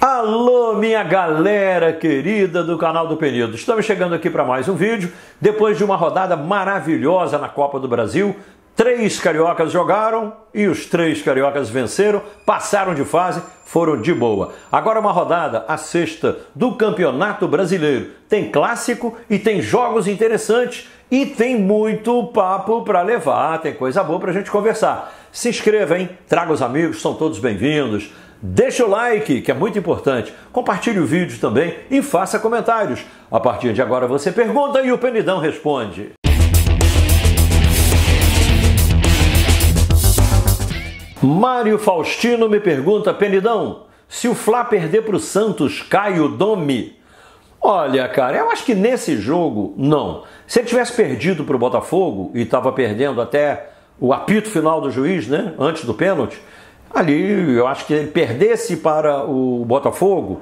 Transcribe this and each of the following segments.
Alô, minha galera querida do canal do Penido. Estamos chegando aqui para mais um vídeo. Depois de uma rodada maravilhosa na Copa do Brasil, 3 cariocas jogaram e os 3 cariocas venceram, passaram de fase, foram de boa. Agora uma rodada, a 6ª do Campeonato Brasileiro. Tem clássico e tem jogos interessantes e tem muito papo para levar, tem coisa boa para a gente conversar. Se inscreva, hein? Traga os amigos, são todos bem-vindos. Deixa o like, que é muito importante. Compartilhe o vídeo também e faça comentários. A partir de agora você pergunta e o Penidão responde. Mário Faustino me pergunta: Penidão, se o Fla perder para o Santos, cai o Domi? Olha, cara, eu acho que nesse jogo, não. Se ele tivesse perdido para o Botafogo e estava perdendo até o apito final do juiz, né, antes do pênalti, ali eu acho que ele perdesse para o Botafogo,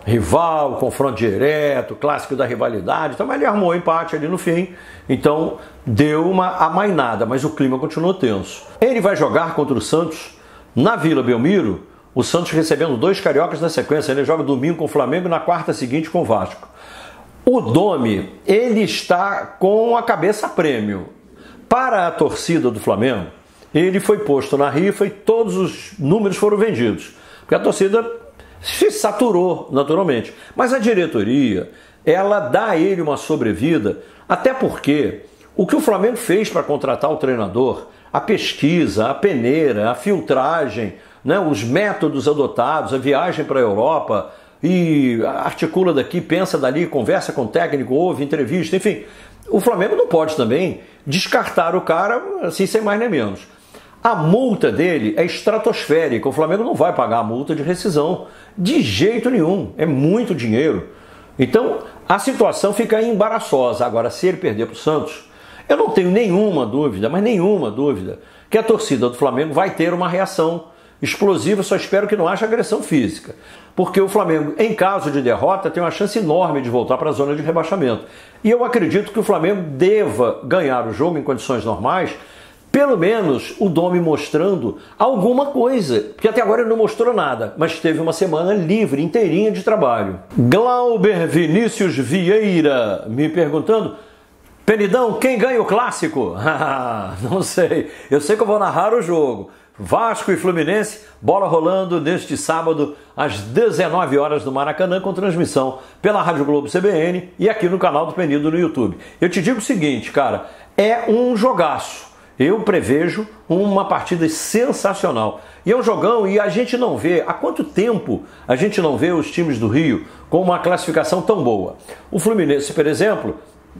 rival, confronto direto, clássico da rivalidade, então ele armou o empate ali no fim, então deu uma amainada, mas o clima continuou tenso. Ele vai jogar contra o Santos na Vila Belmiro, o Santos recebendo 2 cariocas na sequência. Ele joga domingo com o Flamengo e na quarta seguinte com o Vasco. O Domi, ele está com a cabeça a prêmio. Para a torcida do Flamengo, ele foi posto na rifa e todos os números foram vendidos, porque a torcida se saturou naturalmente. Mas a diretoria, ela dá a ele uma sobrevida, até porque o que o Flamengo fez para contratar o treinador, a pesquisa, a peneira, a filtragem, né, os métodos adotados, a viagem para a Europa, e articula daqui, pensa dali, conversa com o técnico, ouve entrevista, enfim. O Flamengo não pode também descartar o cara assim sem mais nem menos. A multa dele é estratosférica, o Flamengo não vai pagar a multa de rescisão, de jeito nenhum, é muito dinheiro. Então a situação fica embaraçosa. Agora, se ele perder para o Santos, eu não tenho nenhuma dúvida, mas nenhuma dúvida, que a torcida do Flamengo vai ter uma reação explosiva. Só espero que não haja agressão física, porque o Flamengo, em caso de derrota, tem uma chance enorme de voltar para a zona de rebaixamento. E eu acredito que o Flamengo deva ganhar o jogo em condições normais, pelo menos o Domi mostrando alguma coisa, porque até agora ele não mostrou nada, mas teve uma semana livre, inteirinha de trabalho. Glauber Vinícius Vieira me perguntando: Penidão, quem ganha o clássico? Não sei, eu sei que eu vou narrar o jogo. Vasco e Fluminense, bola rolando neste sábado às 19 horas no Maracanã, com transmissão pela Rádio Globo CBN e aqui no canal do Penido no YouTube. Eu te digo o seguinte, cara, é um jogaço. Eu prevejo uma partida sensacional. E é um jogão, e a gente não vê, há quanto tempo a gente não vê os times do Rio com uma classificação tão boa. O Fluminense, por exemplo,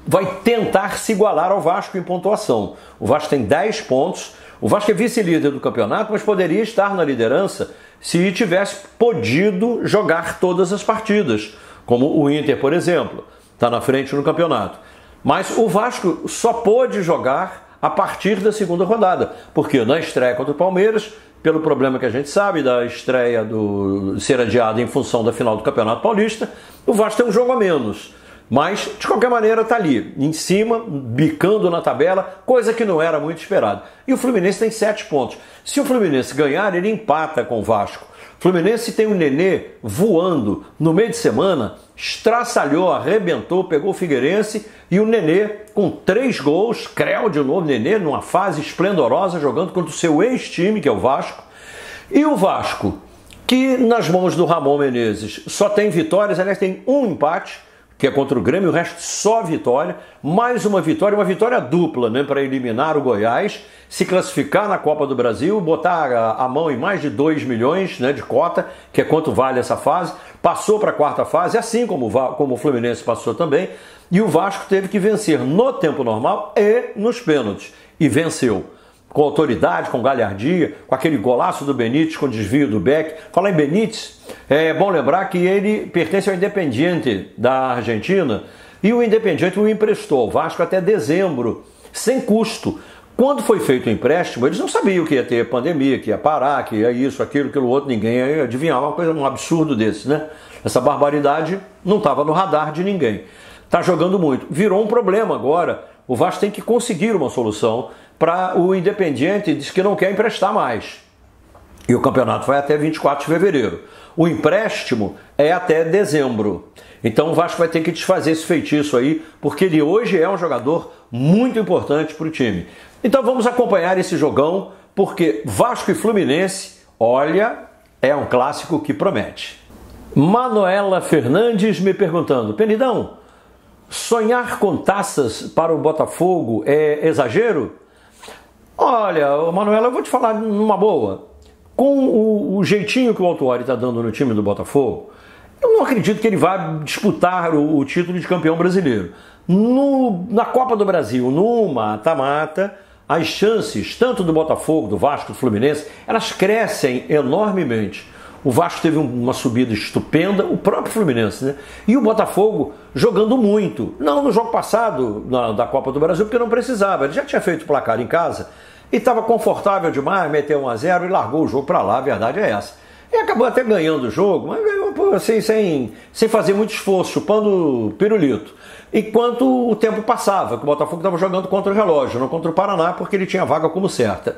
vai tentar se igualar ao Vasco em pontuação. O Vasco tem 10 pontos, o Vasco é vice-líder do campeonato, mas poderia estar na liderança se tivesse podido jogar todas as partidas, como o Inter, por exemplo, está na frente no campeonato. Mas o Vasco só pôde jogar a partir da segunda rodada, porque na estreia contra o Palmeiras, pelo problema que a gente sabe da estreia do ser adiada em função da final do Campeonato Paulista, o Vasco tem um jogo a menos. Mas, de qualquer maneira, está ali, em cima, bicando na tabela, coisa que não era muito esperada. E o Fluminense tem 7 pontos. Se o Fluminense ganhar, ele empata com o Vasco. O Fluminense tem o Nenê voando no meio de semana, estraçalhou, arrebentou, pegou o Figueirense, e o Nenê com 3 gols, Creu de novo, Nenê numa fase esplendorosa, jogando contra o seu ex-time, que é o Vasco. E o Vasco, que nas mãos do Ramon Menezes só tem vitórias, aliás, tem um empate, que é contra o Grêmio, o resto só vitória, mais uma vitória dupla, né, para eliminar o Goiás, se classificar na Copa do Brasil, botar a mão em mais de 2 milhões, né, de cota, que é quanto vale essa fase, passou para a quarta fase, assim como o Fluminense passou também, e o Vasco teve que vencer no tempo normal e nos pênaltis, e venceu. Com autoridade, com galhardia, com aquele golaço do Benítez, com desvio do Beck. Falar em Benítez, é bom lembrar que ele pertence ao Independiente da Argentina e o Independiente o emprestou ao Vasco até dezembro, sem custo. Quando foi feito o empréstimo, eles não sabiam que ia ter pandemia, que ia parar, que ia isso, aquilo outro, ninguém ia adivinhar uma coisa, um absurdo desse, né? Essa barbaridade não estava no radar de ninguém. Está jogando muito. Virou um problema agora. O Vasco tem que conseguir uma solução para o Independiente, diz que não quer emprestar mais. E o campeonato vai até 24 de fevereiro. O empréstimo é até dezembro. Então o Vasco vai ter que desfazer esse feitiço aí, porque ele hoje é um jogador muito importante para o time. Então vamos acompanhar esse jogão, porque Vasco e Fluminense, olha, é um clássico que promete. Manuela Fernandes me perguntando: Penidão, sonhar com taças para o Botafogo é exagero? Olha, Manuela, eu vou te falar numa boa. Com o jeitinho que o Autuori está dando no time do Botafogo, eu não acredito que ele vá disputar o título de campeão brasileiro. Na Copa do Brasil, no mata-mata, as chances, tanto do Botafogo, do Vasco, do Fluminense, elas crescem enormemente. O Vasco teve uma subida estupenda, o próprio Fluminense, né? E o Botafogo jogando muito. Não no jogo passado da Copa do Brasil, porque não precisava. Ele já tinha feito o placar em casa e estava confortável demais, meteu 1-0 e largou o jogo para lá, a verdade é essa. E acabou até ganhando o jogo, mas ganhou assim, sem fazer muito esforço, chupando pirulito. Enquanto o tempo passava, que o Botafogo estava jogando contra o relógio, não contra o Paraná, porque ele tinha vaga como certa.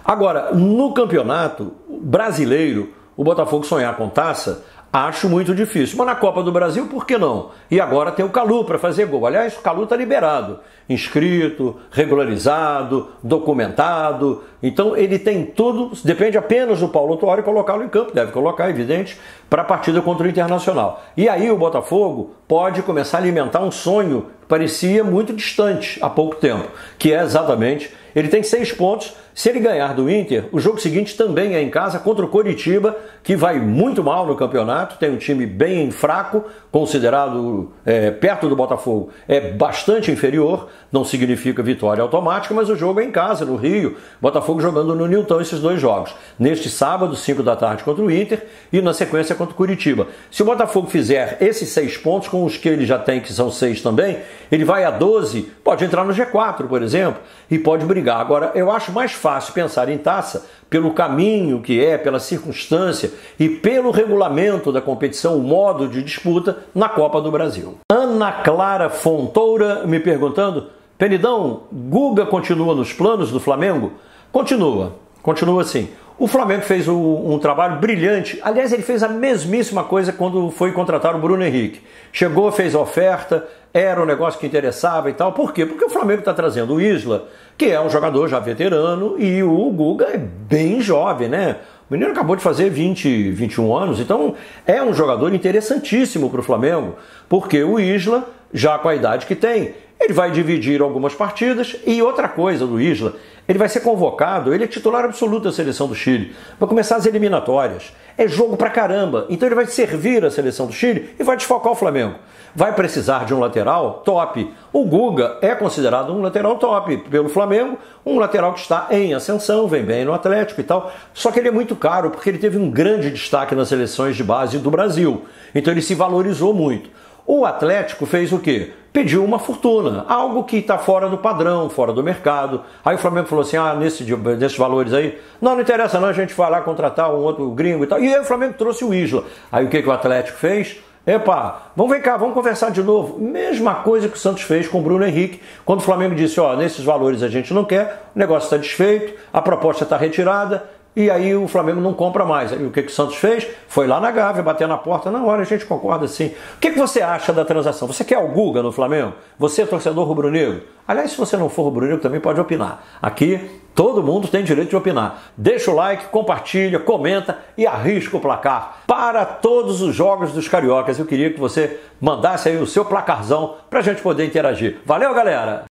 Agora, no campeonato brasileiro, o Botafogo sonhar com taça, acho muito difícil. Mas na Copa do Brasil, por que não? E agora tem o Calu para fazer gol. Aliás, o Calu está liberado, inscrito, regularizado, documentado. Então ele tem tudo, depende apenas do Paulo Autuori colocá-lo em campo. Deve colocar, evidente, para a partida contra o Internacional. E aí o Botafogo pode começar a alimentar um sonho que parecia muito distante há pouco tempo, que é exatamente, ele tem 6 pontos. Se ele ganhar do Inter, o jogo seguinte também é em casa contra o Coritiba, que vai muito mal no campeonato, tem um time bem fraco, considerado perto do Botafogo, é bastante inferior, não significa vitória automática, mas o jogo é em casa, no Rio, Botafogo jogando no Nilton esses 2 jogos. Neste sábado, 5 da tarde contra o Inter e na sequência contra o Coritiba. Se o Botafogo fizer esses 6 pontos, com os que ele já tem, que são 6 também, ele vai a 12, pode entrar no G4, por exemplo, e pode brigar. Agora, eu acho mais fácil pensar em taça pelo caminho que é, pela circunstância e pelo regulamento da competição, o modo de disputa na Copa do Brasil. Ana Clara Fontoura me perguntando: Penidão, Guga continua nos planos do Flamengo? Continua sim. O Flamengo fez um trabalho brilhante. Aliás, ele fez a mesmíssima coisa quando foi contratar o Bruno Henrique. Chegou, fez a oferta, era um negócio que interessava e tal. Por quê? Porque o Flamengo está trazendo o Isla, que é um jogador já veterano, e o Guga é bem jovem, né? O menino acabou de fazer 20, 21 anos, então é um jogador interessantíssimo para o Flamengo, porque o Isla, já com a idade que tem, ele vai dividir algumas partidas. E outra coisa do Isla, ele vai ser convocado, ele é titular absoluto da seleção do Chile, vai começar as eliminatórias, é jogo pra caramba, então ele vai servir a seleção do Chile e vai desfocar o Flamengo. Vai precisar de um lateral top. O Guga é considerado um lateral top pelo Flamengo, um lateral que está em ascensão, vem bem no Atlético e tal, só que ele é muito caro porque ele teve um grande destaque nas seleções de base do Brasil, então ele se valorizou muito. O Atlético fez o quê? Pediu uma fortuna, algo que está fora do padrão, fora do mercado. Aí o Flamengo falou assim, nesses valores aí, não interessa não, a gente vai lá contratar um outro gringo e tal. E aí o Flamengo trouxe o Isla. Aí o que o Atlético fez? Vem cá, vamos conversar de novo. Mesma coisa que o Santos fez com o Bruno Henrique, quando o Flamengo disse, nesses valores a gente não quer, o negócio está desfeito, a proposta está retirada, e aí o Flamengo não compra mais. Aí o que o Santos fez? Foi lá na Gávea, bater na porta. Na hora a gente concorda sim. O que você acha da transação? Você quer o Guga no Flamengo? Você é torcedor rubro-negro? Aliás, se você não for rubro-negro, também pode opinar. Aqui, todo mundo tem direito de opinar. Deixa o like, compartilha, comenta e arrisca o placar. Para todos os jogos dos cariocas, eu queria que você mandasse aí o seu placarzão para a gente poder interagir. Valeu, galera!